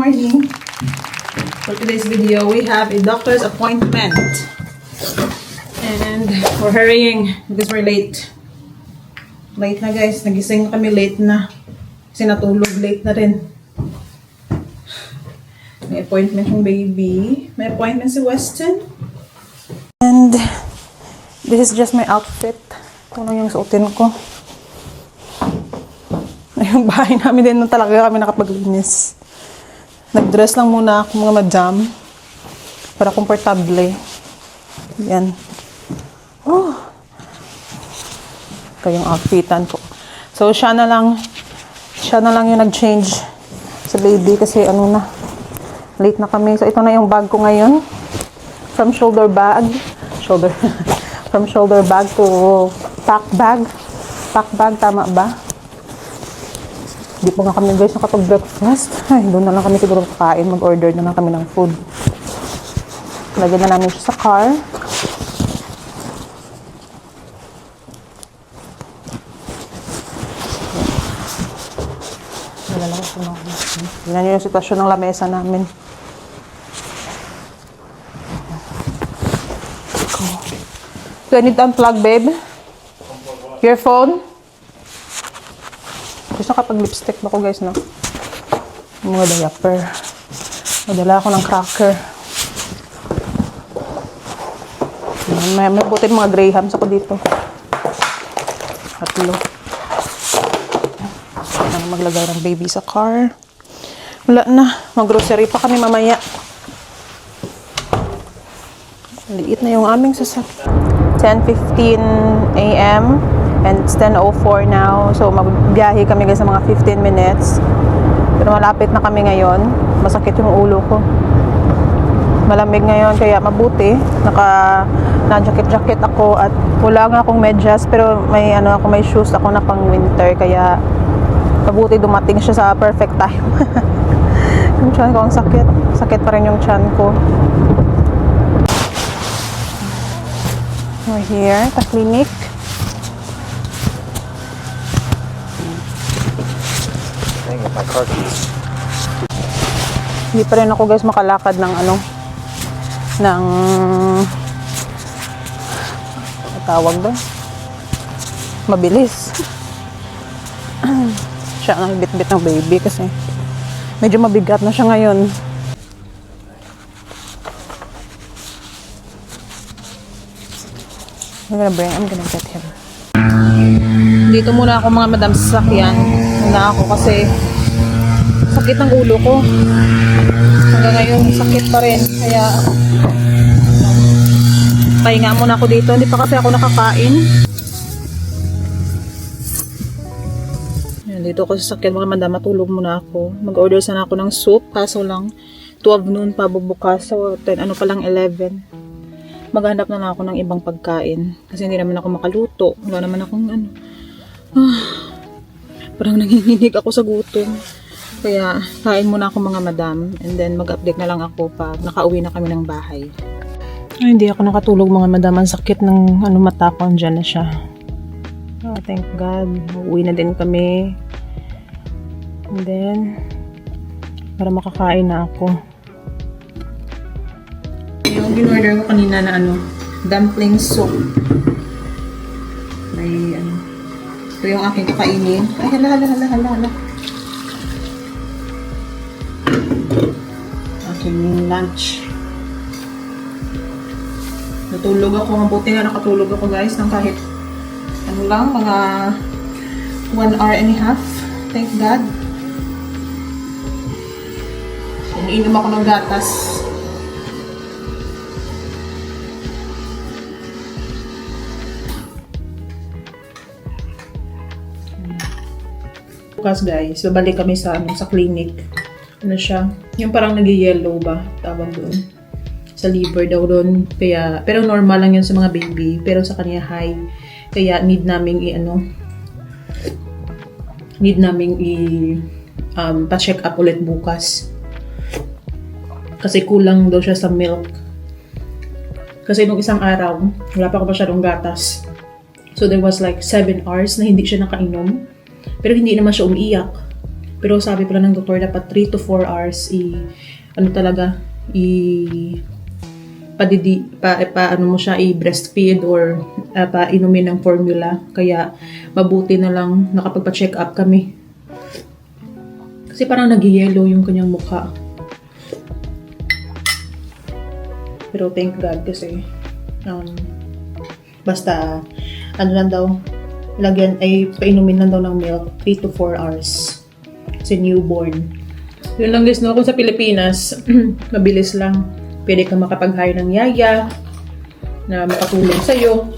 morning. For today's video, we have a doctor's appointment. And we're hurrying because we're late. Late na guys. Nagising kami late na. Kasi natulog late na rin. May appointment yung baby. May appointment si Weston. And this is just my outfit. Ito lang yung suotin ko. Yung bahay namin din nung talaga kami nakapaglinis. Nag-dress lang muna ako mga madam. Para komportable. Yan. Oh. Ito yung outfitan ko. So, siya na lang yung nag-change sa baby kasi ano na. Late na kami. So, ito na yung bag ko ngayon. From shoulder bag. From shoulder bag to pack bag. Pack bag, tama ba? Hindi po nga kami guys nakapag-breakfast. Ay, doon na lang kami siguro kakain. Mag-order na lang kami ng food. Lagyan na namin siya sa car. Tignan nyo yung sitwasyon ng lamesa namin. Do I need to unplug, babe? Your phone? Gusto nakapag-lipstick ba ko guys, no? Yung mga diaper. Madala ako ng cracker. May buti mga grahams ako dito. Tatlo. Maglagay ng baby sa car. Wala na. Mag-grocery pa kami mamaya. Liit na yung aming sasakyan. 10:15 a.m. and it's 10:04 now. So, magbiyahe kami guys sa mga 15 minutes. Pero malapit na kami ngayon. Masakit yung ulo ko. Malamig ngayon, kaya mabuti. Na-jacket-jacket ako at wala nga akong medyas. Pero may shoes ako na pang winter. Kaya mabuti dumating siya sa perfect time. Yung tiyan ko ang sakit. Sakit pa rin yung tiyan ko. We're here, sa clinic. Hindi pa rin ako guys makalakad ng tawag doon. Mabilis. Siya ang bit-bit ng baby kasi medyo mabigat na siya ngayon. I'm gonna get him. Dito muna ako mga madam sa sasakyan. Muna ako kasi sakit ng ulo ko. Hanggang ngayon sakit pa rin. Kaya pahinga muna ako dito. Hindi pa kasi ako nakakain. Dito ako sa sakyan mga madam, matulog muna ako. Mag-order sana ako ng soup, kaso lang 12 noon pa bubukas. So 10, pa lang 11. Maghanap na lang ako ng ibang pagkain. Kasi hindi naman ako makaluto. Wala naman akong parang nanginginig ako sa gutom. Kaya kain muna ako mga madam. And then mag-update na lang ako pag nakauwi na kami ng bahay. Ay, hindi ako nakatulog mga madam. Ang sakit ng mata ko. Andyan na siya. Oh, thank God. Uwi na din kami. And then, para makakain na ako. Yung in-order ko kanina na dumpling soup. May ito yung aking kakainin. Ay, hala. Aking lunch. Natulog ako. Mabuti nga nakatulog ako guys ng kahit mga 1 hour and a half. Thank God. Umiinom ako ng gatas. Bukas guys, babalik kami sa clinic. Siya? Yung parang nag-yellow ba? Tawag doon. Sa liver daw doon. Kaya, pero normal lang yun sa mga baby. Pero sa kanya high. Kaya need naming pa-check up ulit bukas. Kasi kulang daw siya sa milk. Kasi nung isang araw, wala pa ako masyadong gatas. So there was like 7 hours na hindi siya nakainom. Pero hindi naman siya umiiyak. Pero sabi pala ng doktor, dapat 3 to 4 hours ano mo siya i-breastfeed or inumin ng formula. Kaya mabuti na lang nakapagpa-check up kami. Kasi parang nag-yellow yung kanyang mukha. Pero thank God kasi basta ano lang daw, painumin lang daw ng milk 3 to 4 hours. Kasi newborn. Yun lang guys, no? Kung sa Pilipinas, mabilis lang. Pwede kang makapag-hire ng yaya na makatulong sa'yo.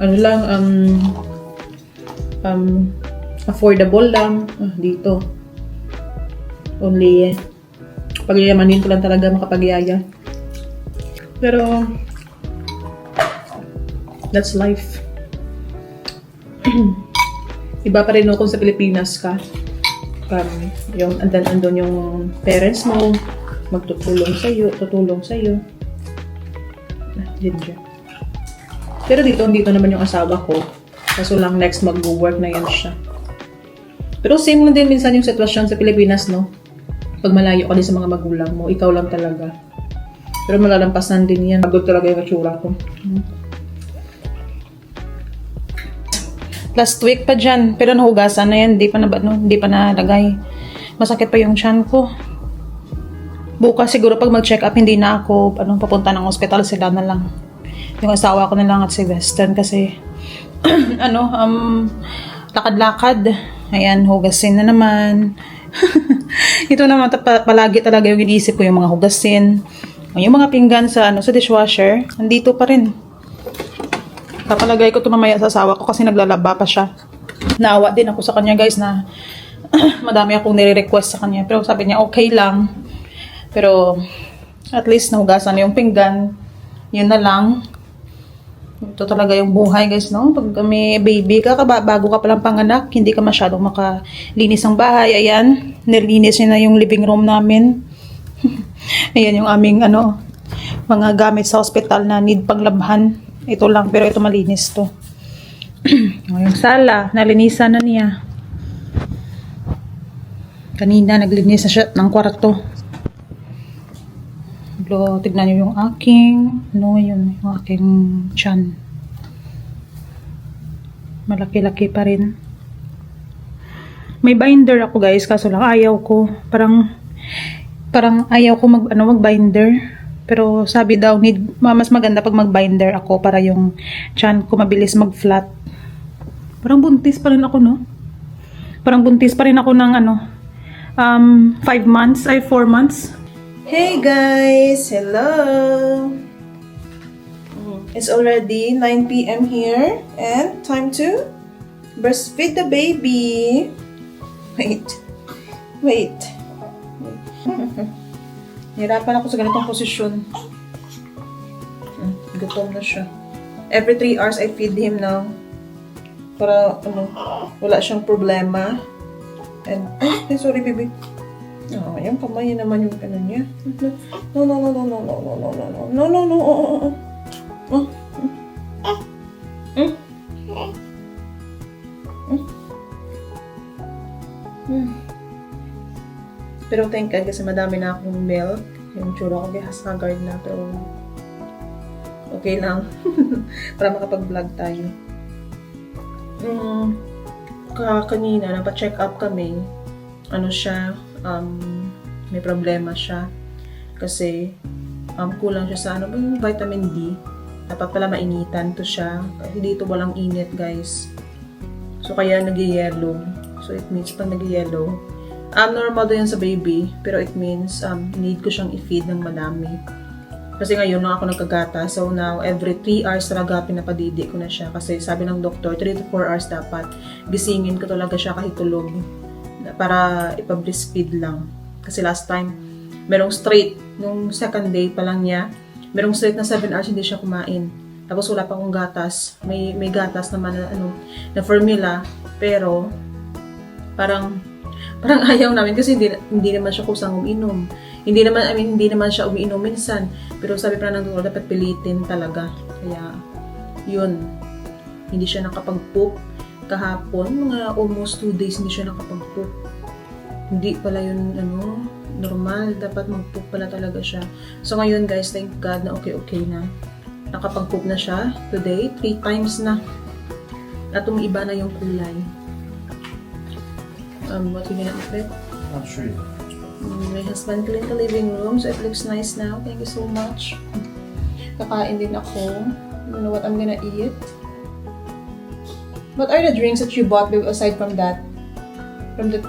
Ano lang, affordable lang. Dito. Only, pagyayamanin ko lang talaga makapag-yaya. Pero, that's life. Iba pa rin no, kung sa Pilipinas ka. Andun yung parents mo, tutulong sa'yo. Ginger. Pero dito naman yung asawa ko. Kaso lang next mag-work na yan siya. Pero same lang din minsan yung sitwasyon sa Pilipinas, no? Pag malayo ka din sa mga magulang mo, ikaw lang talaga. Pero malalampasan din yan. Pagod talaga yung atsura ko. Last week pa dyan. Pero nahugasan na yan. Hindi pa nalagay. Masakit pa yung tiyan ko. Bukas siguro pag mag-check up, hindi na ako papunta ng hospital, sila na lang. Yung asawa ko na lang at si Western kasi lakad-lakad. Ayan, hugasin na naman. Ito naman palagi talaga yung iniisip ko, yung mga hugasin. Yung mga pinggan sa dishwasher, andito pa rin. Papalagay ko ito mamaya sa asawa ko kasi naglalaba pa siya. Naawa din ako sa kanya guys na madami akong nire-request sa kanya. Pero sabi niya okay lang. Pero at least nahugasan na yung pinggan. Yun na lang. Ito talaga yung buhay guys, no? Pag may baby ka, bago ka palang panganak, hindi ka masyadong makalinis ang bahay. Ayan, nilinis niya na yung living room namin. Ayan yung aming mga gamit sa hospital na need paglabhan. Ito lang, pero ito malinis to. Yung sala, nalinisan na niya. Kanina, naglinis na siya ng kwarto. Tignan niyo yung aking, yung aking tiyan. Malaki-laki pa rin. May binder ako guys, kaso lang ayaw ko. Parang ayaw ko mag-binder. Pero sabi daw, mas maganda pag mag-binder ako para yung tiyan ko mabilis mag-flat. Parang buntis pa rin ako, no? Parang buntis pa rin ako ng 4 months. Hey guys! Hello! It's already 9 p.m. here and time to breastfeed the baby. Wait. Hirapan ako sa ganitong posisyon. Gutom na siya. Every 3 hours I feed him now. Para wala siyang problema. And sorry baby. Yung kamay naman yung niya. No. Pero thank God kasi madami na akong milk. Yung tsura ko haggard na, pero okay lang. Para makapag-vlog tayo. Kanina, napa-check up kami. May problema siya. Kasi kulang siya sa vitamin D. Dapat pala mainitan to siya. Kasi dito walang init, guys. So, kaya nag-yellow. So, it means pag nag-yellow, normal din sa baby. Pero it means, need ko siyang i-feed ng madami. Kasi ngayon, nung ako nagkagata. So, now, every 3 hours talaga pinapadidi ko na siya. Kasi sabi ng doktor, 3 to 4 hours dapat. Gisingin ko talaga siya kahit tulog. Para ipa-breastfeed lang. Kasi last time, merong straight. Nung second day pa lang niya, merong straight na 7 hours hindi siya kumain. Tapos wala pa akong gatas. May gatas naman na formula. Pero, parang ayaw namin kasi hindi naman siya kusang uminom. Hindi naman siya umiinom minsan. Pero sabi pa ng doktor, dapat pilitin talaga. Kaya, yun. Hindi siya nakapag-poop. Kahapon, mga almost 2 days hindi siya nakapag-poop. Hindi pala yun, normal. Dapat mag-poop pala talaga siya. So, ngayon guys, thank God na okay na. Nakapag-poop na siya today. 3 times na. At umiiba na yung kulay. What you gonna eat? Not sure yet. My husband cleaned the living room, so it looks nice now. Thank you so much. Kakain din ako. You know what I'm gonna eat? What are the drinks that you bought aside from that? From the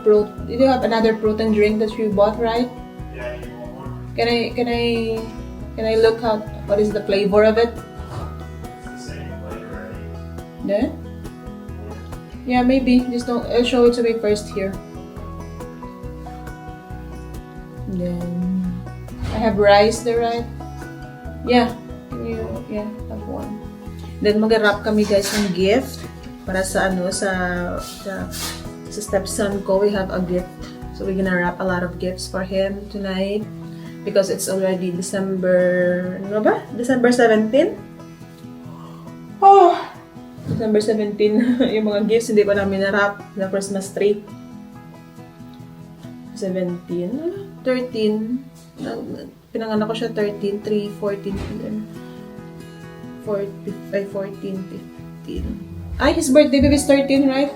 did you have another protein drink that you bought, right? Yeah, you want one? Can I look at what is the flavor of it? It's the same flavor, right? Then? Yeah, maybe. Just don't. I'll show it to me first here. Then I have rice there, right? Yeah. Yeah, have one. Then mag-wrap kami guys ng gift para sa sa stepson ko. We have a gift. So we're gonna wrap a lot of gifts for him tonight because it's already December 17? Oh! December 17. Yung mga gifts hindi pa namin na-wrap na Christmas tree. 17, 13. Pinanganak ko siya 13, 3, 14 p.m. 14, 15. Ay, his birthday baby is 13, right?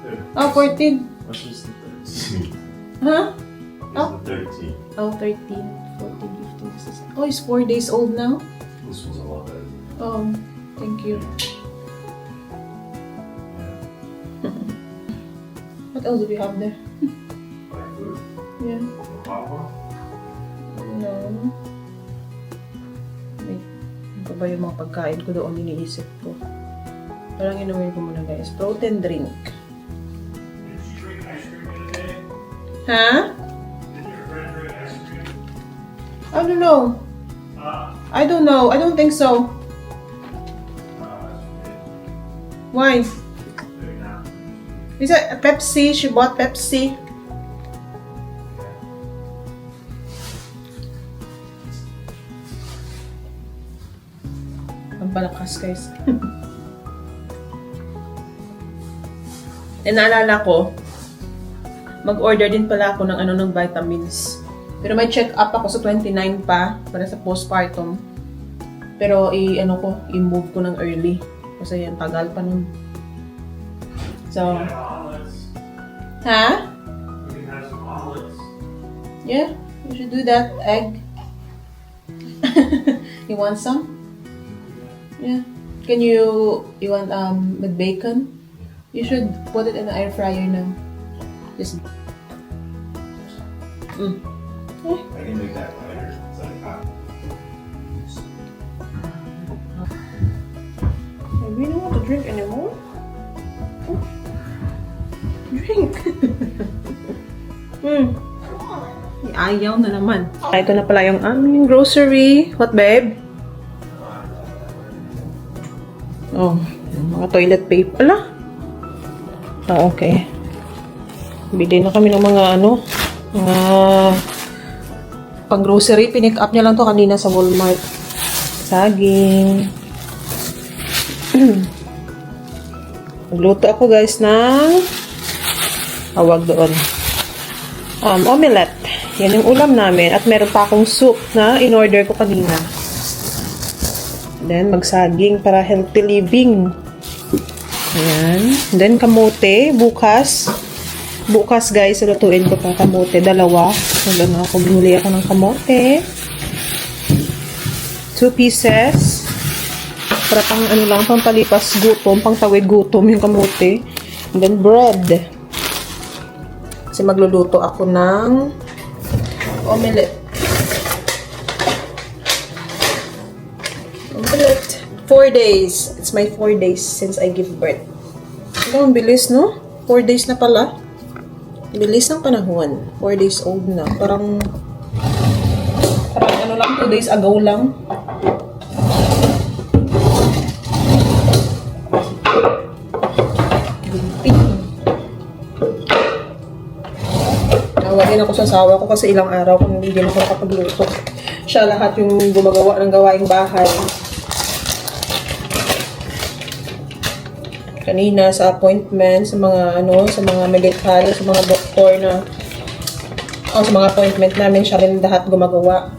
Yeah. Oh, 14. Which is the 13? Huh? It's Oh. the 13. Oh, 13, 14, 15, 16. Oh, he's 4 days old now? This was a lot better. Oh, thank you. Yeah. What else do we have there? Like food? Yeah. Popcorn? No. Wait. Ano ba yung mga pagkain ko doon iniisip ko? Parang inumin ko muna guys. Protein drink. Did you drink ice cream the other day? Ha? Did your friend drink ice cream? I don't know. I don't know. I don't think so. Why? Very not. Is it a Pepsi? She bought Pepsi. Ang palakas guys. E naalala ko, mag-order din pala ako ng vitamins. Pero may check-up ako sa 29 pa para sa postpartum. Pero i-move ko ng early. Kasi yan, tagal pa nun. So, We can have omelets. ha? We can have some omelets. Yeah, you should do that. Egg. You want some? Yeah. Can you want with bacon? You should put it in the air fryer now. Just I can make that lighter. It's like hot. We don't want to drink anymore. Drink. Ayaw na naman. Ito na pala yung aming grocery. What, babe? Oh, mga toilet paper pala. Oh, okay. Bili na kami ng mga mga pang grocery. Pinick up niya lang to kanina sa Walmart. Saging. Nagluto ako guys ng tawag doon. Omelette. Yan yung ulam namin. At meron pa akong soup na in-order ko kanina. Then, magsaging para healthy living. Ayan. Then, kamote. Bukas. Bukas, guys, lutuin ko pa kamote. 2. Binili ako ng kamote. 2 pieces. Para pang pang palipas gutom, pang tawid gutom yung kamote. And then, bread. Kasi magluluto ako ng omelette. Omelette. 4 days. It's my 4 days since I give birth. Ang bilis, no? 4 days na pala. Bilis ng panahon. 4 days old na. Parang 2 days ago lang. Nawagin ako sa asawa ko kasi ilang araw kung hindi na ako nakapagluto. Siya lahat yung gumagawa ng gawaing bahay. Kanina sa appointment, sa mga medical, sa mga doktor na O sa mga appointment namin, siya rin lahat gumagawa.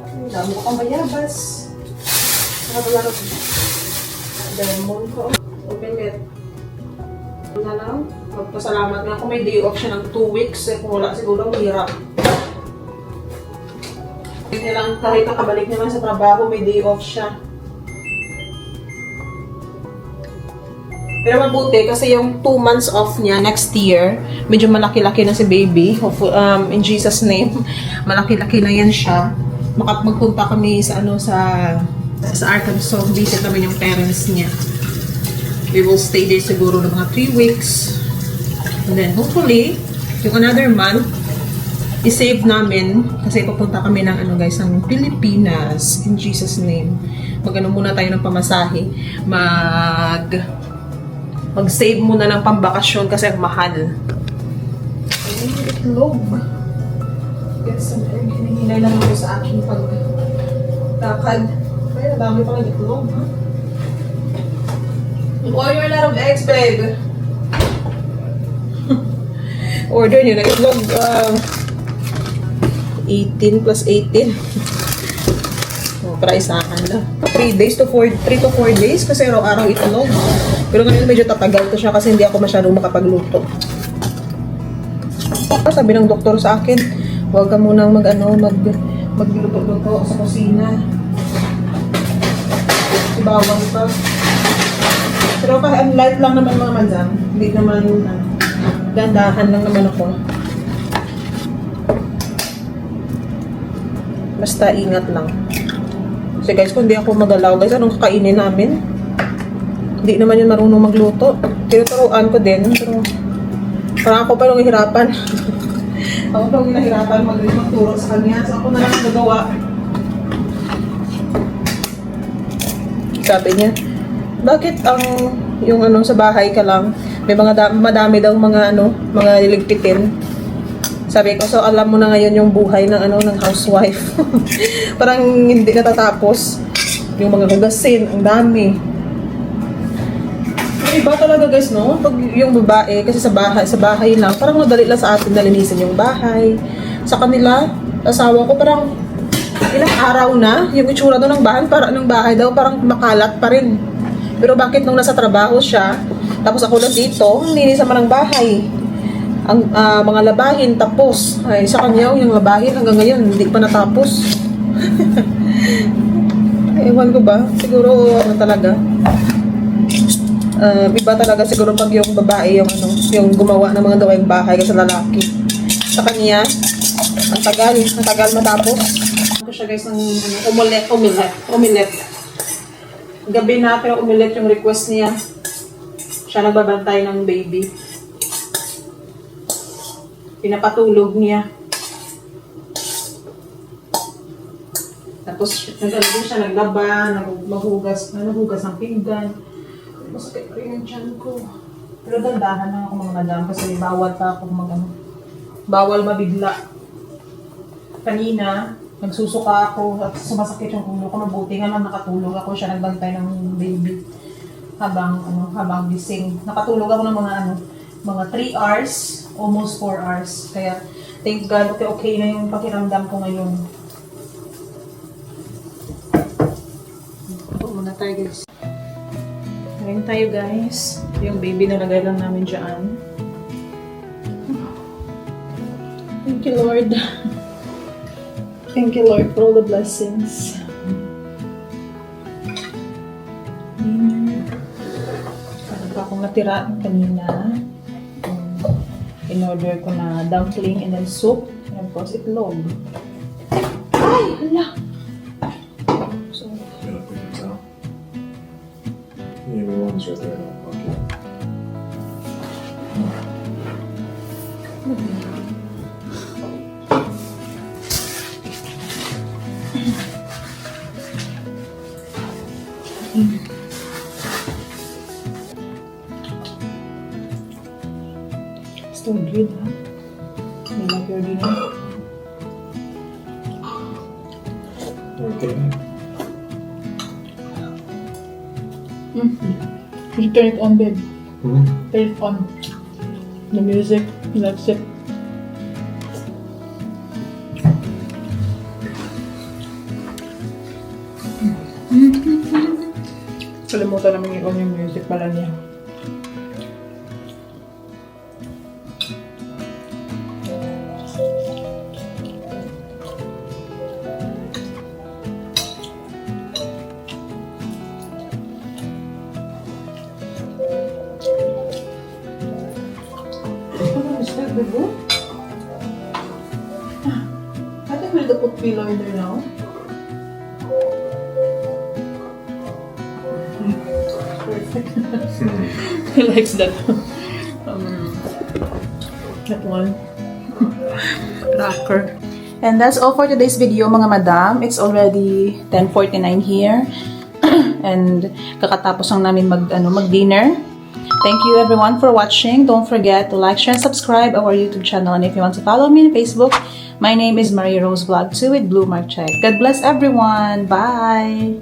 Ang dami ko kang mayabas. Nakabalaro ko. Diamond ko. Open it. Na lang. Magpasalamat nga kung may day off siya ng 2 weeks. Eh, kung wala siguro, hirap. Hindi lang kahit nakabalik naman sa trabaho, may day off siya. Pero mabuti kasi yung 2 months off niya next year, medyo malaki-laki na si baby. In Jesus name, malaki-laki na yan siya. Magpunta kami sa Arkansas, visit namin yung parents niya. We will stay there siguro ng mga 3 weeks. And then hopefully, yung another month, i-save namin kasi pupunta kami ng ng Pilipinas in Jesus name. Mag-ano muna tayo ng pamasahe. Mag-save muna ng pambakasyon kasi ang mahal. Itlog. Yes, hinihinay lang ako sa aking pagtakad. Kaya dami pa ng itlog, ha? Order a lot of eggs, babe. Order nyo na itlog. 18 plus 18. Para isahan na. 3 to 4 days kasi araw-araw itlog. Pero ngayon medyo tatagal ko siya kasi hindi ako masyadong makapagluto. Sabi ng doktor sa akin, huwag ka munang magluto-luto sa kusina. Bawal pa. Pero kahit light lang naman mga madam, hindi naman dandahan lang naman ako. Basta ingat lang. So guys, kung hindi ako magalaw, guys, anong kakainin namin? Hindi naman yun marunong magluto. Tinuturuan ko din, pero parang ako pa nung hihirapan. Ako pa nung nahirapan magturo sa kanya. So ako na lang nagawa. Sabi niya, bakit yung sa bahay ka lang, may madami daw mga niligpitin. Sabi ko, so alam mo na ngayon yung buhay ng housewife. Parang hindi natatapos. Yung mga hugasin, ang dami. Iba talaga guys, no? Pag yung babae, kasi sa bahay lang, parang madali lang sa atin na linisin yung bahay. Sa kanila, asawa ko parang ilang araw na, yung itsura doon ng bahay daw, parang makalat pa rin. Pero bakit nung nasa trabaho siya, tapos ako lang dito, linis naman ng bahay. Ang mga labahin, tapos. Ay, sa kanya, yung labahin hanggang ngayon, hindi pa natapos. Ewan ko ba? Siguro, talaga. Iba talaga siguro pag yung babae, yung gumawa ng mga gawaing bahay sa lalaki. Sa kanya, ang tagal matapos. Ako siya guys ng omelette. Gabi na pero omelette yung request niya. Siya nagbabantay ng baby. Pinapatulog niya. Tapos nag-alagin siya, naglaba, naghugas ng pinggan. Masakit pa rin yung tiyan ko. Pero dandahan na ako mga madam kasi bawal pa ako bawal mabigla. Kanina, nagsusuka ako at sumasakit yung ulo ko. Mabuti nga lang nakatulog ako, siya nagbantay ng baby habang gising. Nakatulog ako ng mga 3 hours, almost 4 hours. Kaya thank God, okay na yung pakiramdam ko ngayon. Ito muna tayo guys. Ngayon tayo guys. Yung baby na lagay lang namin dyan. Thank you Lord. Thank you Lord for all the blessings. Ano pa akong natira kanina. In-order ko na dumpling and then soup. And of course, itlog. Ay! Hala! So, You know, we can tell. Yeah, the one's right there. Okay. still good, ha? May like your dinner. Okay. You should turn it on, babe. Mm-hmm. Turn it on. The music. That's it. Kalimutan namin i-on yung music pala niya. What is that, baby? I think we'll put pillow in there now. He likes that that one cracker. And that's all for today's video, mga madam. It's already 10:49 here. And kakatapos lang namin mag-dinner. Thank you everyone for watching. Don't forget to like, share, and subscribe our YouTube channel. And if you want to follow me on Facebook, my name is Marie Rose Vlog 2 with Blue Mark Check. God bless everyone. Bye!